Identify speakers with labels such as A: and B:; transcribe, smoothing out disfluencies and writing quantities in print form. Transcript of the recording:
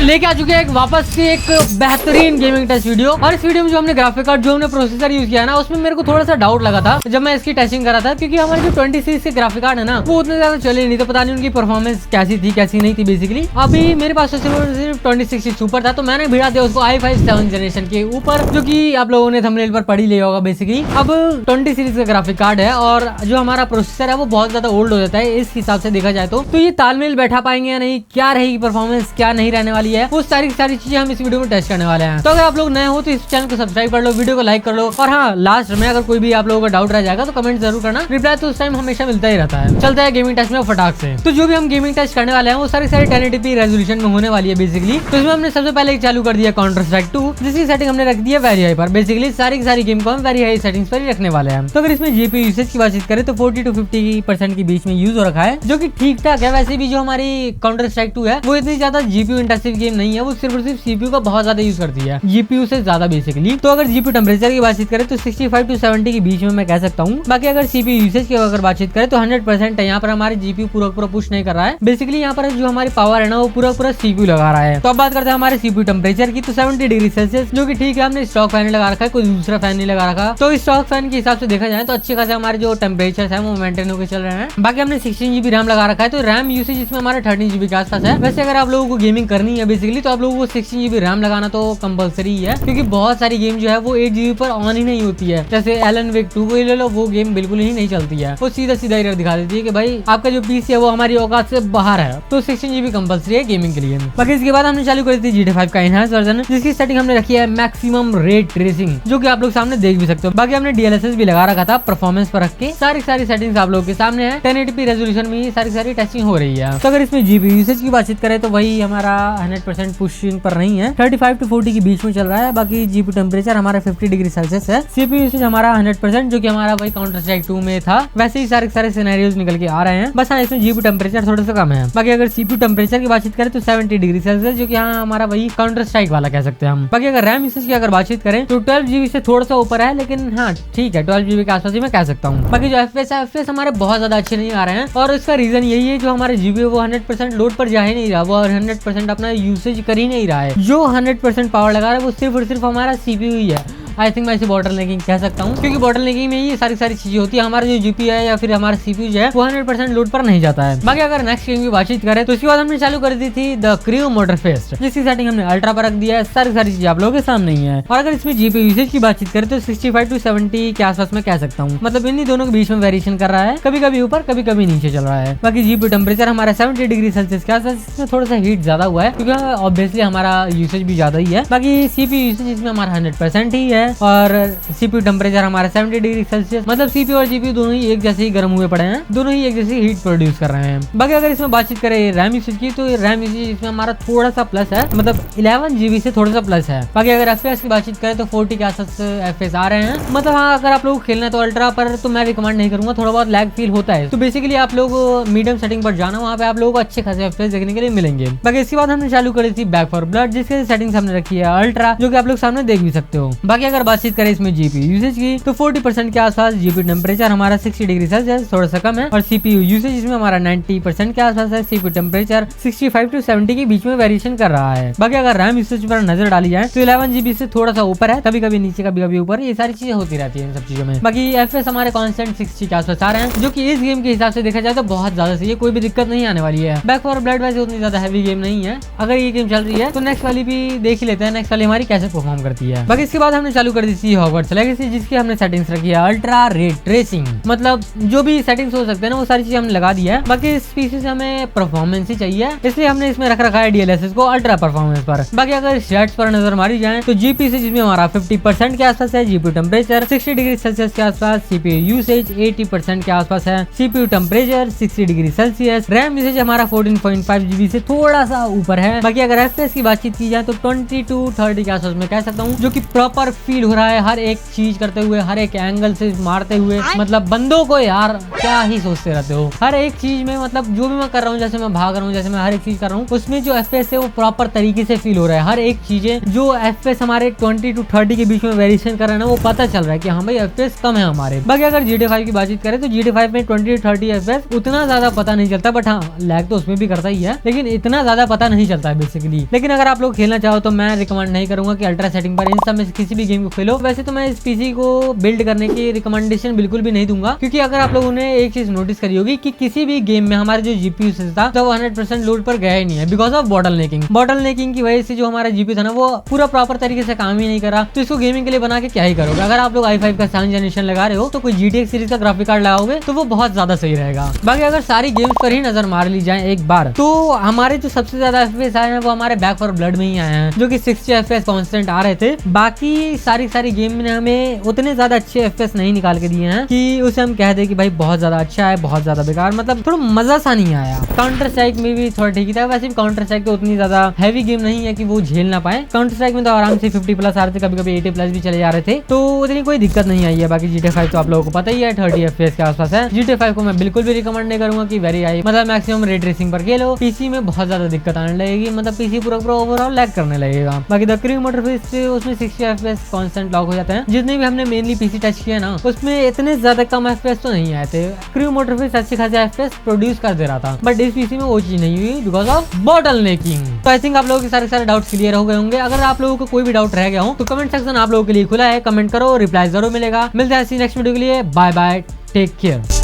A: लेके आ चुके हैं वापस से एक बेहतरीन गेमिंग टेस्ट वीडियो। और इस वीडियो में जो हमने ग्राफिक कार्ड, जो हमने प्रोसेसर यूज किया ना, उसमें मेरे को थोड़ा सा डाउट लगा था जब मैं इसकी टेस्टिंग करा था, क्योंकि हमारे जो 20 सीरीज के ग्राफिक कार्ड है ना, वो उतने ज्यादा चले नहीं, तो पता नहीं उनकी परफॉर्मेंस कैसी थी कैसी नहीं थी। बेसिकली अभी मेरे पास तो सिर्फ 2060 सुपर था, तो मैंने भिड़ा दिया उसको i5 7th जनरेशन के ऊपर, जो कि आप लोगों ने थंबनेल पर पढ़ ही लिया होगा। बेसिकली अब 20 सीरीज का ग्राफिक कार्ड है और जो हमारा प्रोसेसर है वो बहुत ज्यादा ओल्ड हो जाता है। इस हिसाब से देखा जाए तो ये तालमेल बैठा पाएंगे या नहीं, क्या रहेगी परफॉर्मेंस, क्या नहीं रहने वाली है, वो सारी चीजें हम इस वीडियो में टेस्ट करने वाले हैं। तो अगर आप लोग नए हो तो इस चैनल को सब्सक्राइब कर लो, वीडियो को लाइक कर लो, और हाँ, लास्ट में अगर कोई भी आप लोगों का डाउट रह जाएगा तो कमेंट जरूर करना, रिप्लाई तो उस टाइम हमेशा मिलता ही रहता है। चलता है गेमिंग टेस्ट में फटाक से। तो जो भी हम गेमिंग टेस्ट करने वाले हैं वो सारी 1080p रेजोल्यूशन में होने वाली है बेसिकली। तो इसमें हमने सबसे पहले चालू कर दिया काउंटर स्ट्राइक 2, जिसकी सेटिंग हमने रख दी है वेरी हाई पर। बेसिकली सारी की सारी गेम को हम वेरी हाई सेटिंग्स पर ही रखने वाले हैं। तो अगर इसमें जीपीयू यूसेज की बातचीत करें तो 40 to 50% के बीच में यूज हो रखा है, जो कि ठीक ठाक है। वैसे भी जो हमारी काउंटर स्ट्राइक 2 है वो इतनी ज्यादा जीपीयू इंटेंसिव गेम नहीं है, वो सिर्फ और सिर्फ सीपीयू का बहुत ज्यादा यूज करती है, जीपीयू से ज्यादा बेसिकली। तो अगर जीपीयू टेम्परेचर की बातचीत करें तो 65 to 70 के बीच में मैं कह सकता हूँ। बाकी अगर सीपीयू यूसेज की अगर बातचीत करें तो 100% है। यहाँ पर हमारे जीपीयू पूरा पुश नहीं कर रहा है। बेसिकली यहाँ पर जो हमारी पावर है ना, वो पूरा सीपीयू लगा रहा है। तो अब बात करते हैं हमारे सीपीयू टेम्परेचर की, तो 70 डिग्री सेल्सियस, जो कि ठीक है। हमने स्टॉक फैन लगा रखा है, कोई दूसरा फैन नहीं लगा रखा। तो स्टॉक फैन के हिसाब से देखा जाए तो अच्छे खासे हमारे जो टेम्परेचर है वो मेंटेन होकर चल रहे हैं। बाकी हमने 16 GB रैम लगा रखा है, तो रैम यूसेज इसमें हमारा 13 GB के आसपास है। वैसे अगर आप लोगों को गेमिंग करनी है बेसिकली, तो आप लोगों को 16 GB रैम लगाना तो कंपलसरी है, क्योंकि बहुत सारी गेम जो है वो 8 GB पर ऑन ही नहीं होती है। जैसे एलन वेक 2 को ले लो, वो गेम बिल्कुल ही नहीं चलती है, वो सीधा एरर दिखा देती है कि भाई आपका जो पीसी है वो हमारी औकात से बाहर है। तो 16 GB कंपलसरी है गेमिंग के लिए। बाकी इसके बाद हमने चालू करी थी GTA 5 का एनहांस वर्जन, जिसकी सेटिंग हमने रखी है मैक्सिमम रे ट्रेसिंग, जो कि आप लोग सामने देख भी सकते हो। बाकी हमने DLSS भी लगा रखा था परफॉर्मेंस पर रख के। सारी सेटिंग्स आप लोगों के सामने है। 1080p रेजोल्यूशन में सारी टेस्टिंग हो रही है। तो अगर इसमें जीपीयू यूसेज की बातचीत करें तो वही हमारा 100% पुशिंग पर नहीं है, 35 to 40 के बीच में चल रहा है। बाकी जीपीयू टेम्परेचर हमारा 50 डिग्री सेल्सियस है। सीपीयू यूसेज हमारा 100%, जो कि हमारा वही काउंटर स्ट्राइक 2 में था। वैसे ही सारे सिनेरियोज निकल के आ रहे हैं, बस हाँ इसमें जीपीयू टेम्परेचर थोड़ा सा कम है। बाकी अगर सीपीयू टेम्परेचर की बातचीत करें तो 70 डिग्री सेल्सियस, जो कि हाँ हमारा वही काउंटर स्ट्राइक वाला कह सकते हैं हम। बाकी अगर रैम यूसेज की अगर बातचीत करें तो 12 GB से थोड़ा सा ऊपर है, लेकिन हाँ ठीक है, 12 GB के आसपास ही मैं कह सकता हूँ। बाकी जो FPS हमारे बहुत ज्यादा अच्छे नहीं आ रहे हैं, और इसका रीजन यही है जो हमारे जीबी वो 100% लोड पर जा ही नहीं रहा, वो 100% अपना यूसेज कर ही नहीं रहा है। जो 100% पावर लगा रहा है वो सिर्फ और सिर्फ हमारा सीपीयू ही है। आई थिंक मैं इसे बॉटल नेकिंग कह सकता हूँ, क्योंकि बॉटल नेकिंग में ये सारी चीजें होती है। हमारा जो जीपी है या फिर हमारा सीपीयू जो है वो 100% लोड पर नहीं जाता है। बाकी अगर नेक्स्ट गेम की बातचीत करें तो इसके बाद हमने चालू कर दी थी द क्रू मोटरफेस्ट, जिसकी सेटिंग हमने अल्ट्रा पर रख दिया है। सारी चीजें आप लोगों के सामने ही है। और अगर इसमें जीपी यूसेज की बातचीत करें तो 65 to 70 के आसपास में कह सकता हूँ। मतलब इन्हीं दोनों के बीच में वेरिएशन कर रहा है, कभी ऊपर कभी नीचे चल रहा है। बाकी जीपी टेम्परेचर हमारा 70 डिग्री सेल्सियस के आसपास, इसमें थोड़ा सा हीट ज्यादा हुआ है, क्योंकि ऑब्वियसली हमारा यूसेज भी ज्यादा ही है। बाकी सीपीयू यूसेज इसमें हमारा 100% ही है, और सीपीयू टेम्परेचर हमारा 70 डिग्री सेल्सियस। मतलब सीपीयू और जीपीयू दोनों ही एक जैसे ही गर्म हुए पड़े हैं, दोनों ही एक जैसी हीट प्रोड्यूस कर रहे हैं। बाकी अगर इसमें बातचीत करें रैम यूसेज की, तो रैम यूसेज इसमें हमारा थोड़ा सा प्लस है, मतलब 11 GB से थोड़ा सा प्लस है। बाकी अगर FPS की बातचीत करें तो 40 के आसपास FPS आ रहे हैं। मतलब हाँ, अगर आप लोग खेलना है तो अल्ट्रा पर तो मैं रिकमेंड नहीं करूंगा, थोड़ा बहुत लैग फील होता है। तो बेसिकली आप लोग मीडियम सेटिंग पर जाना, वहाँ पे आप लोगों को अच्छे खासे FPS देखने के लिए मिलेंगे। बाकी इसके बाद हमने चालू करी थी बैक फॉर ब्लड, जिसके सेटिंग्स हमने रखी है अल्ट्रा, जो कि आप लोग सामने देख भी सकते हो। बाकी अगर बातचीत करें इसमें जीपीयू यूसेज की तो 40% के आसपास, जीपीयू टेम्परेचर हमारा 60 डिग्री सेल्सियस, थोड़ा सा कम है। और सीपीयू यूसेज इसमें हमारा 90% के आसपास है। सीपीयू टेम्परेचर 65 to 70 के बीच में वेरिएशन कर रहा है। बाकी अगर रैम यूसेज पर नजर डाली जाए तो 11 GB से थोड़ा सा ऊपर है, कभी नीचे कभी ऊपर, ये सारी चीजें होती रहती है इन सब चीजों में। बाकी FPS हमारे कांस्टेंट 60 के आसपास आ रहे हैं, जो कि इस गेम के हिसाब से देखा जाए तो बहुत ज्यादा सही है, कोई भी दिक्कत नहीं आने वाली है। बैक फॉर ब्लड वैसे उतनी ज्यादा हैवी गेम नहीं है, अगर ये गेम चल रही है तो नेक्स्ट वाली भी देख ही लेते हैं, नेक्स्ट वाली हमारी कैसे परफॉर्म करती है। बाकी इसके बाद हमने चालू कर दी थी हॉगवर्ट्स लेगेसी, जिसकी हमने सेटिंग्स रखी है अल्ट्रा रे ट्रेसिंग। मतलब जो भी सेटिंग्स हो सकते हैं ना, वो सारी चीजें हमने लगा दी है। बाकी इस पीसी से हमें परफॉर्मेंस ही चाहिए, इसलिए हमने इसमें रख रखा है DLSS को अल्ट्रा परफॉर्मेंस पर। बाकी अगर स्टैट्स पर नजर मारी जाए तो जीपी से जिसमें हमारा 50% के आसपास है, जीपीयू टेम्परेचर 60 डिग्री सेल्सियस के आसपास, सीपीयू यूसेज 80% के आसपास है, CPU temperature 60 degree Celsius, RAM usage हमारा 14.5 GB से थोड़ा सा ऊपर है। बाकी अगर FPS की बातचीत की जाए तो 20 to 30 के आसपास में कह सकता हूँ, जो कि प्रॉपर फील हो रहा है हर एक चीज करते हुए, हर एक एंगल से मारते हुए। मतलब बंदों को यार क्या ही सोचते रहते हो हर एक चीज में। मतलब जो भी मैं कर रहा हूँ, जैसे मैं भाग रहा हूँ, जैसे मैं हर एक चीज कर रहा हूँ, उसमें जो FPS है वो प्रॉपर तरीके से फील हो रहा है। हर एक चीजें जो FPS हमारे 20 to 30 के बीच में वेरिएशन कर रहा है ना, वो पता चल रहा है कि हाँ भाई FPS कम है हमारे। बाकी अगर GTA 5 की बातचीत करें तो GTA 5 में 20 to 30 FPS उतना ज्यादा पता नहीं चलता, बट हाँ लैग तो उसमें भी करता ही है, लेकिन इतना ज्यादा पता नहीं चलता है बेसिकली। लेकिन अगर आप लोग खेलना चाहो तो मैं रिकमेंड नहीं करूंगा कि अल्ट्रा सेटिंग पर इन सब में से किसी भी गेम को खेलो। वैसे तो मैं इस पीसी को बिल्ड करने की रिकमेंडेशन बिल्कुल भी नहीं दूंगा, क्योंकि अगर आप लोगों ने एक चीज नोटिस करी होगी कि किसी भी गेम में हमारे जो जीपीयू था तो 100% लोड पर गया ही नहीं है, बिकॉज ऑफ बॉटल नेकिंग की वजह से जो हमारा जीपीयू था ना वो पूरा प्रॉपर तरीके से काम ही नहीं करा। तो इसको गेमिंग के लिए बना के क्या ही करोगे। अगर आप लोग i5 का 7th जनरेशन लगा रहे हो तो कोई GTX सीरीज का ग्राफिक कार्ड लगाओगे तो वो बहुत ज्यादा सही रहेगा। बाकी अगर सारी गेम्स पर ही नजर मार ली जाए एक बार, तो हमारे जो सबसे ज्यादा FPS आए हैं वो हमारे बैक फॉर ब्लड में ही आए हैं, जो कि 60 FPS कांस्टेंट आ रहे थे। बाकी सारी गेम ने हमें उतने ज्यादा अच्छे FPS नहीं निकाल के दिए हैं कि उसे हम कह दे कि भाई बहुत ज्यादा अच्छा है, बहुत ज्यादा बेकार। मतलब थोड़ा मजा सा नहीं आया। काउंटर स्ट्राइक में भी थोड़ा ठीक ही था। वैसे भी काउंटर स्ट्राइक तो उतनी ज्यादा हैवी गेम नहीं है कि वो झेल ना पाए। काउंटर स्ट्राइक में तो आराम से 50+ आ रहे थे, कभी कभी 80+ भी चले जा रहे थे, तो उतनी कोई दिक्कत नहीं आई है। बाकी GTA 5 तो आप लोगों को पता ही है 30 FPS के आसपास है। GTA 5 को मैं बिल्कुल भी रिकमेंड नहीं करूंगा कि वेरी हाई, मतलब मैक्सिमम रे ट्रेसिंग पर खेलो। पीसी में बहुत ज्यादा दिक्कत आने लगेगी, मतलब पीसी पूरा ओवरऑल लैग करने लगेगा। बाकी द क्रू मोटरफेस उसमें 60 FPS कांस्टेंट लॉक हो जाते हैं। जितने भी हमने मेनली पीसी टच किया ना उसमें इतने ज्यादा कम FPS तो नहीं आए थे। क्रू मोटरफेस अच्छे खासे FPS प्रोड्यूस कर दे रहा था, बट इस पीसी में वो चीज नहीं हुई बिकॉज ऑफ बॉटल नेकिंग। तो आई थिंक आप लोगों के सारे डाउट्स क्लियर हो गए होंगे। अगर आप लोगों को कोई भी डाउट रह गया हो तो कमेंट सेक्शन आप लोगों के लिए खुला है, कमेंट करो, रिप्लाई जरूर मिलेगा। मिलते हैं नेक्स्ट वीडियो के लिए। Bye bye, take care.